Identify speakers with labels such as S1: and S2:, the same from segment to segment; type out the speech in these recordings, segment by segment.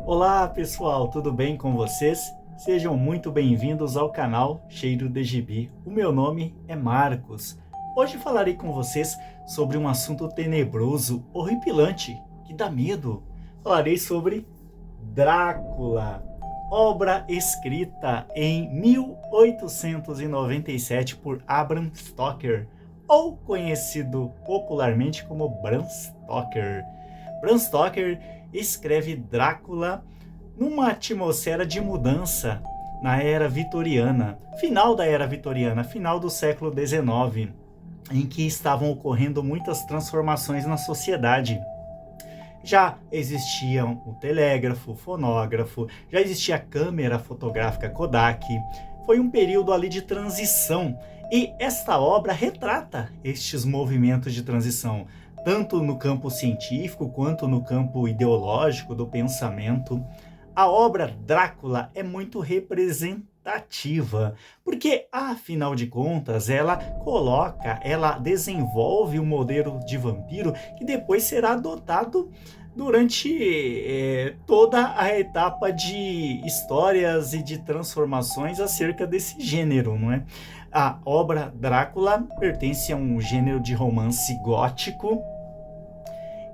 S1: Olá pessoal, tudo bem com vocês? Sejam muito bem-vindos ao canal Cheiro de Gibi. O meu nome é Marcos. Hoje falarei com vocês sobre um assunto tenebroso, horripilante, que dá medo. Falarei sobre Drácula, obra escrita em 1897 por Bram Stoker, ou conhecido popularmente como Bram Stoker. Bram Stoker escreve Drácula numa atmosfera de mudança na era vitoriana, final da era vitoriana, final do século XIX, em que estavam ocorrendo muitas transformações na sociedade. Já existiam o telégrafo, o fonógrafo, já existia a câmera fotográfica Kodak. Foi um período ali de transição e esta obra retrata estes movimentos de transição, tanto no campo científico quanto no campo ideológico do pensamento. A obra Drácula é muito representativa, porque, afinal de contas, ela desenvolve um modelo de vampiro que depois será adotado durante toda a etapa de histórias e de transformações acerca desse gênero, não é? A obra Drácula pertence a um gênero de romance gótico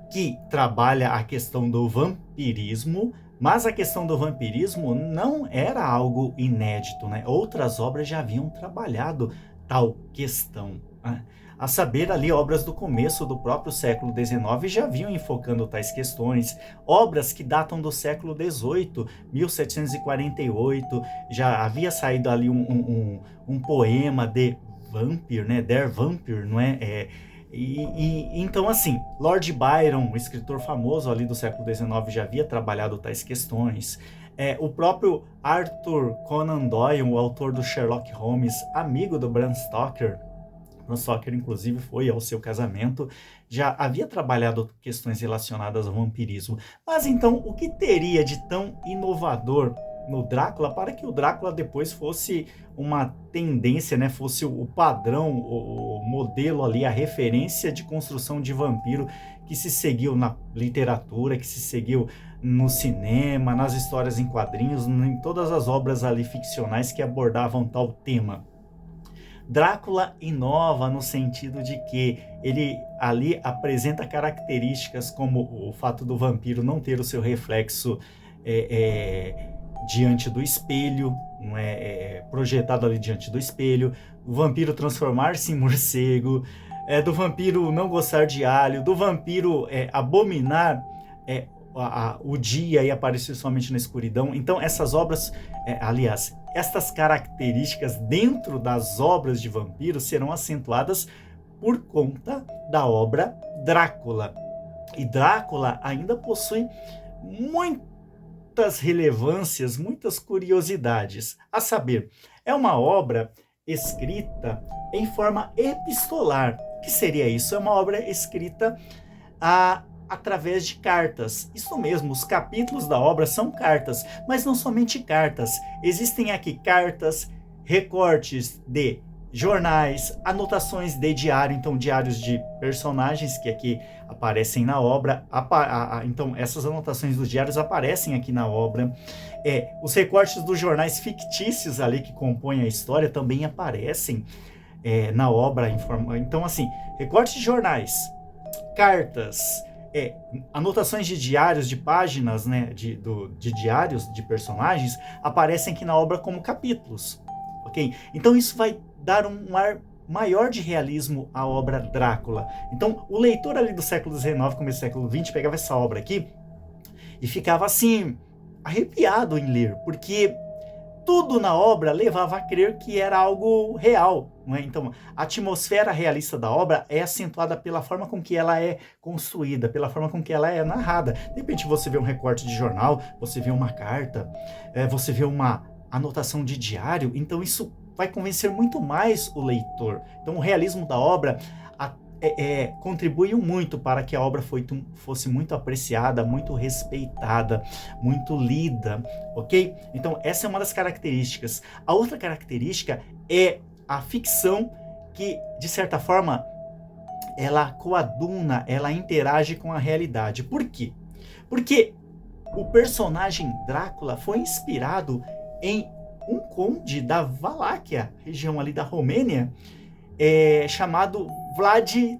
S1: que trabalha a questão do vampirismo, mas a questão do vampirismo não era algo inédito, né? Outras obras já haviam trabalhado tal questão, né? A saber, ali, obras do começo do próprio século XIX já vinham enfocando tais questões. Obras que datam do século XVIII, 1748, já havia saído ali um poema de Vampire, né? Der Vampire, não é? Então, assim, Lord Byron, um escritor famoso ali do século XIX, já havia trabalhado tais questões. O próprio Arthur Conan Doyle, o autor do Sherlock Holmes, amigo do Bram Stoker, Bram Stoker, inclusive, foi ao seu casamento, já havia trabalhado questões relacionadas ao vampirismo. Mas então, o que teria de tão inovador no Drácula para que o Drácula depois fosse uma tendência, né? Fosse o padrão, o modelo ali, a referência de construção de vampiro que se seguiu na literatura, que se seguiu no cinema, nas histórias em quadrinhos, em todas as obras ali ficcionais que abordavam tal tema. Drácula inova no sentido de que ele ali apresenta características como o fato do vampiro não ter o seu reflexo diante do espelho, não projetado ali diante do espelho, o vampiro transformar-se em morcego, do vampiro não gostar de alho, do vampiro abominar o dia e aparecer somente na escuridão. Então essas obras, estas características dentro das obras de vampiro serão acentuadas por conta da obra Drácula. E Drácula ainda possui muitas relevâncias, muitas curiosidades. A saber, é uma obra escrita em forma epistolar. O que seria isso? É uma obra escrita através de cartas. Isso mesmo, os capítulos da obra são cartas, mas não somente cartas. Existem aqui cartas, recortes de jornais, anotações de diário, então diários de personagens que aqui aparecem na obra. Então essas anotações dos diários aparecem aqui na obra. Os recortes dos jornais fictícios ali que compõem a história também aparecem na obra. Então assim, recortes de jornais, cartas, anotações de diários, de páginas, né, de diários de personagens, aparecem aqui na obra como capítulos, ok? Então isso vai dar um ar maior de realismo à obra Drácula. Então o leitor ali do século XIX, começo do século XX, pegava essa obra aqui e ficava assim, arrepiado em ler, porque tudo na obra levava a crer que era algo real, não é? Então, a atmosfera realista da obra é acentuada pela forma com que ela é construída, pela forma com que ela é narrada. De repente você vê um recorte de jornal, você vê uma carta, você vê uma anotação de diário, então isso vai convencer muito mais o leitor. Então, o realismo da obra contribuiu muito para que a obra fosse muito apreciada, muito respeitada, muito lida, ok? Então essa é uma das características. A outra característica é a ficção que, de certa forma, ela coaduna, ela interage com a realidade. Por quê? Porque o personagem Drácula foi inspirado em um conde da Valáquia, região ali da Romênia, chamado Vlad III.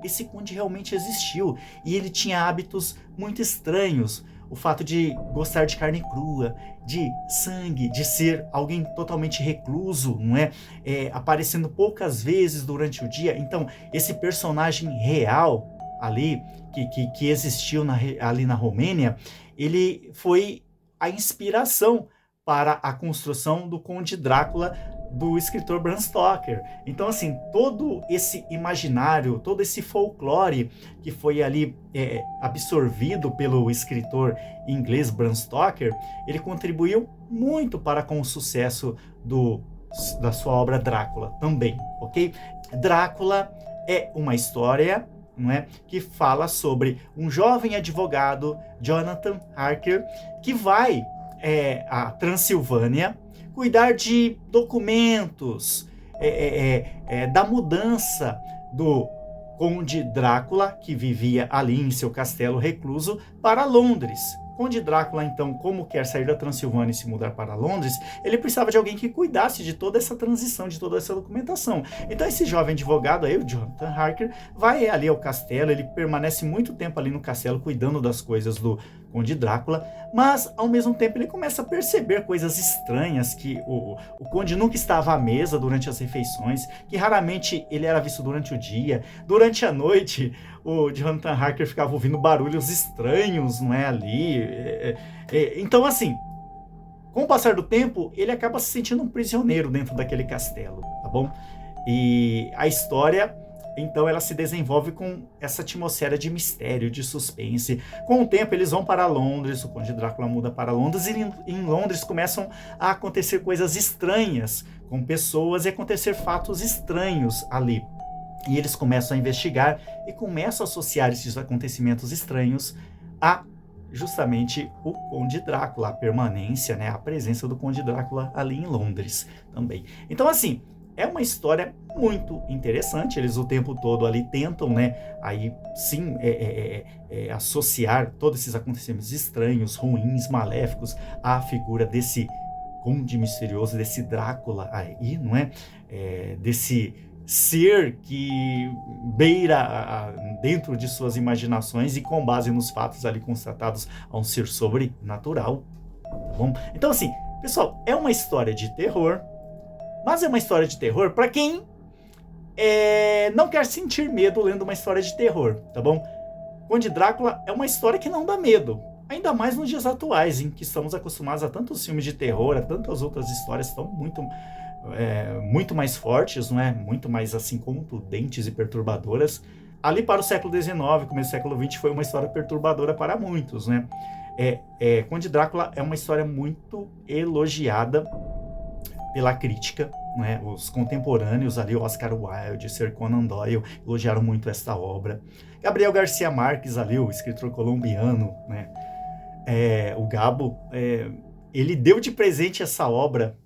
S1: Esse conde realmente existiu e ele tinha hábitos muito estranhos. O fato de gostar de carne crua, de sangue, de ser alguém totalmente recluso, não é? Aparecendo poucas vezes durante o dia. Então, esse personagem real ali, que existiu ali na Romênia, ele foi a inspiração para a construção do Conde Drácula do escritor Bram Stoker. Então, assim, todo esse imaginário, todo esse folclore que foi ali absorvido pelo escritor inglês Bram Stoker, ele contribuiu muito para com o sucesso da sua obra Drácula também, ok? Drácula é uma história, não é, que fala sobre um jovem advogado, Jonathan Harker, que vai à Transilvânia cuidar de documentos, da mudança do Conde Drácula, que vivia ali em seu castelo recluso, para Londres. Conde Drácula, então, como quer sair da Transilvânia e se mudar para Londres, ele precisava de alguém que cuidasse de toda essa transição, de toda essa documentação. Então esse jovem advogado, aí, o Jonathan Harker, vai ali ao castelo, ele permanece muito tempo ali no castelo cuidando das coisas do Conde Drácula, mas ao mesmo tempo ele começa a perceber coisas estranhas, que o Conde nunca estava à mesa durante as refeições, que raramente ele era visto durante o dia. Durante a noite, o Jonathan Harker ficava ouvindo barulhos estranhos, não é, ali. Então, assim, com o passar do tempo, ele acaba se sentindo um prisioneiro dentro daquele castelo, tá bom? E a história, então, ela se desenvolve com essa atmosfera de mistério, de suspense. Com o tempo, eles vão para Londres, o Conde Drácula muda para Londres, e em Londres começam a acontecer coisas estranhas com pessoas e acontecer fatos estranhos ali. E eles começam a investigar e começam a associar esses acontecimentos estranhos a justamente o Conde Drácula, a permanência, né, a presença do Conde Drácula ali em Londres também. Então, assim, é uma história muito interessante. Eles o tempo todo ali tentam, né, aí sim associar todos esses acontecimentos estranhos, ruins, maléficos à figura desse conde misterioso, desse Drácula aí, não é? Desse ser que beira dentro de suas imaginações e com base nos fatos ali constatados a um ser sobrenatural, tá bom? Então, assim, pessoal, é uma história de terror, mas é uma história de terror para quem não quer sentir medo lendo uma história de terror, tá bom? Conde Drácula é uma história que não dá medo, ainda mais nos dias atuais, em que estamos acostumados a tantos filmes de terror, a tantas outras histórias que estão muito mais fortes, não é? Muito mais assim contundentes e perturbadoras. Ali para o século XIX, começo do século XX, foi uma história perturbadora para muitos, né? Conde Drácula é uma história muito elogiada pela crítica, né? Os contemporâneos ali, Oscar Wilde, Sir Conan Doyle, elogiaram muito esta obra. Gabriel Garcia Marques ali, o escritor colombiano, né? O Gabo, ele deu de presente essa obra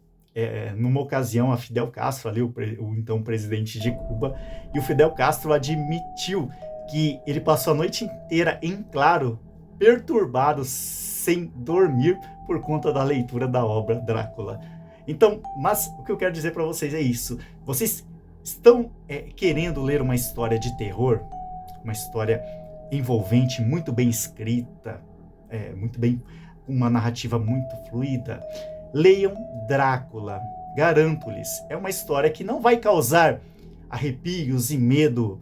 S1: numa ocasião a Fidel Castro, ali, o então presidente de Cuba, e o Fidel Castro admitiu que ele passou a noite inteira em claro, perturbado, sem dormir, por conta da leitura da obra Drácula. Então, mas o que eu quero dizer para vocês é isso. Vocês estão querendo ler uma história de terror, uma história envolvente, muito bem escrita, uma narrativa muito fluida? Leiam Drácula, garanto-lhes. É uma história que não vai causar arrepios e medo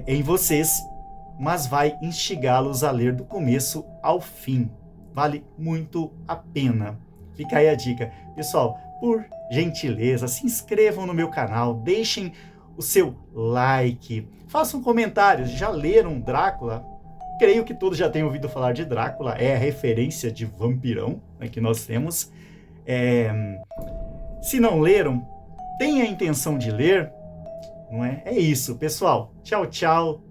S1: em vocês, mas vai instigá-los a ler do começo ao fim. Vale muito a pena. Fica aí a dica. Pessoal, por gentileza, se inscrevam no meu canal, deixem o seu like, façam comentários. Já leram Drácula? Creio que todos já tenham ouvido falar de Drácula, é a referência de vampirão, né, que nós temos. Se não leram, tenha a intenção de ler, não é? É isso, pessoal. Tchau, tchau.